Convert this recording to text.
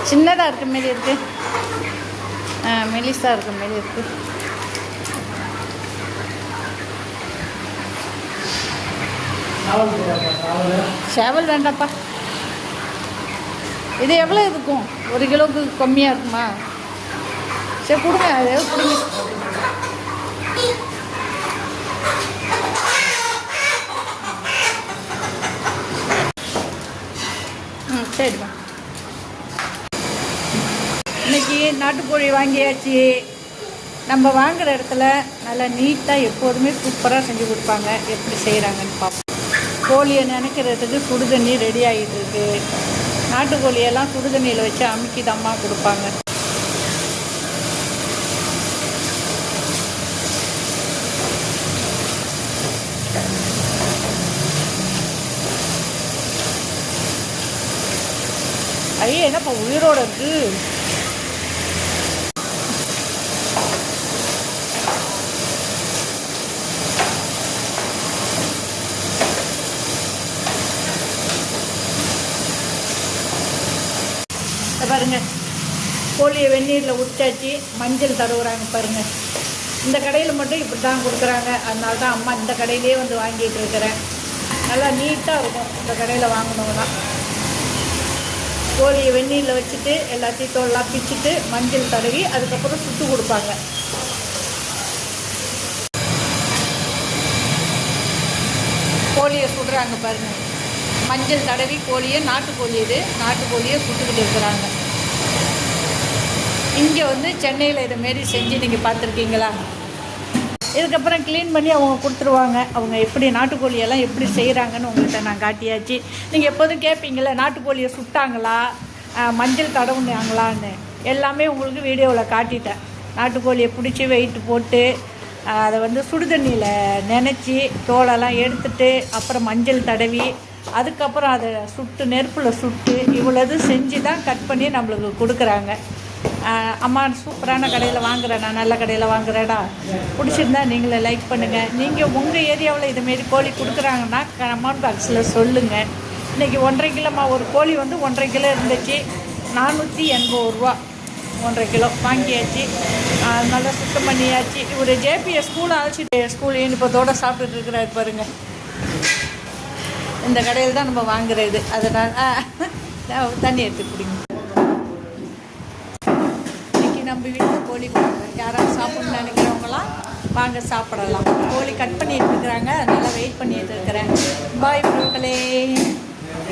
சின்னதாக இருக்க மாரி இருக்குது. மெலிசாக இருக்க மாரி இருக்குது. சேவல் வேண்டாப்பா. இது எவ்வளோ இருக்கும்? 1 கிலோவுக்கு கம்மியாக இருக்குமா? சரி கொடுங்க, அதாவது கொடுங்க. சரிம்மா. இன்றைக்கி நாட்டுக்கோழி வாங்கியாச்சு. நம்ம வாங்குகிற இடத்துல நல்லா நீட்டாக எப்போதுமே சூப்பராக செஞ்சு கொடுப்பாங்க. எப்படி செய்கிறாங்கன்னு பார்ப்போம். கோழியை நினைக்கிறதுக்கு சுடுதண்ணி ரெடி ஆகிட்டு இருக்கு. நாட்டுக்கோழியெல்லாம் சுடுதண்ணியில் வச்சு அமுக்கி தம்மா கொடுப்பாங்க. ஐயே, என்னப்பா உயிரோடு இருக்குது. பாருங்கள், கோழியை வெந்நீரில் உச்சாச்சு, மஞ்சள் தடவுறாங்க பாருங்கள். இந்த கடையில் மட்டும் இப்படி தான் கொடுக்குறாங்க. அதனால தான் அம்மா இந்த கடையிலே வந்து வாங்கிட்டு இருக்கிறேன். நல்லா நீட்டாக இருக்கும் இந்த கடையில் வாங்கினோம்னா. கோழியை வெந்நீரில் வச்சுட்டு எல்லாத்தையும் தோல்லாம் பிச்சுட்டு மஞ்சள் தடவி அதுக்கப்புறம் சுட்டு கொடுப்பாங்க. கோழியை சுடுறாங்க பாருங்கள். மஞ்சள் தடவி கோழியை, நாட்டுக்கோழி இது, நாட்டுக்கோழியை சுட்டுக்கிட்டு இருக்கிறாங்க. இங்கே வந்து சென்னையில் இதுமாரி செஞ்சு நீங்கள் பார்த்துருக்கீங்களா? இதுக்கப்புறம் க்ளீன் பண்ணி அவங்க கொடுத்துருவாங்க. அவங்க எப்படி நாட்டுக்கோழியெல்லாம் எப்படி செய்கிறாங்கன்னு உங்கள்கிட்ட நான் காட்டியாச்சு. நீங்கள் எப்போதும் கேட்பீங்களே நாட்டுக்கோழியை சுட்டாங்களா, மஞ்சள் தடவுனாங்களான்னு. எல்லாமே உங்களுக்கு வீடியோவில் காட்டிட்டேன். நாட்டுக்கோழியை பிடிச்சி வெயிட்டு போட்டு அதை வந்து சுடுதண்ணியில் நினச்சி தோலெல்லாம் எடுத்துட்டு அப்புறம் மஞ்சள் தடவி அதுக்கப்புறம் அதை சுட்டு நெருப்பில் சுட்டு இவ்வளவு செஞ்சு தான் கட் பண்ணி நம்மளுக்கு கொடுக்குறாங்க. அம்மா சூப்பரான கடையில் வாங்குறேன், நான் நல்ல கடையில் வாங்குறேடா. பிடிச்சிருந்தா நீங்களே லைக் பண்ணுங்கள். நீங்கள் உங்கள் ஏரியாவில் இதுமாரி கோழி கொடுக்குறாங்கன்னா கமெண்ட் பாக்ஸில் சொல்லுங்கள். இன்றைக்கி 1.5 கிலோமா, ஒரு கோழி வந்து 1.5 கிலோ இருந்துச்சு. 480 ரூபா 1.5 கிலோ வாங்கியாச்சு. நல்லா சுத்தம் பண்ணியாச்சு. ஒரு ஜேபிஎஸ் ஸ்கூல் அழைச்சிட்டு ஸ்கூல் யூனிஃபார்த்தோடு சாப்பிட்டுட்டு இருக்கிறாரு பாருங்கள். இந்த கடையில் தான் நம்ம வாங்குறது. அதனால் தண்ணி எடுத்து குடிங்க. இன்றைக்கி நம்ம வீட்டில் கோழி குழம்பு. யாராவது சாப்பிட்ணுன்னு நினைக்கிறவங்களாம் வாங்க சாப்பிடலாம். கோழி கட் பண்ணிட்டு இருக்கிறாங்க, அதனால் வெயிட் பண்ணிட்டு இருக்கிறேன். பாய் மக்களே.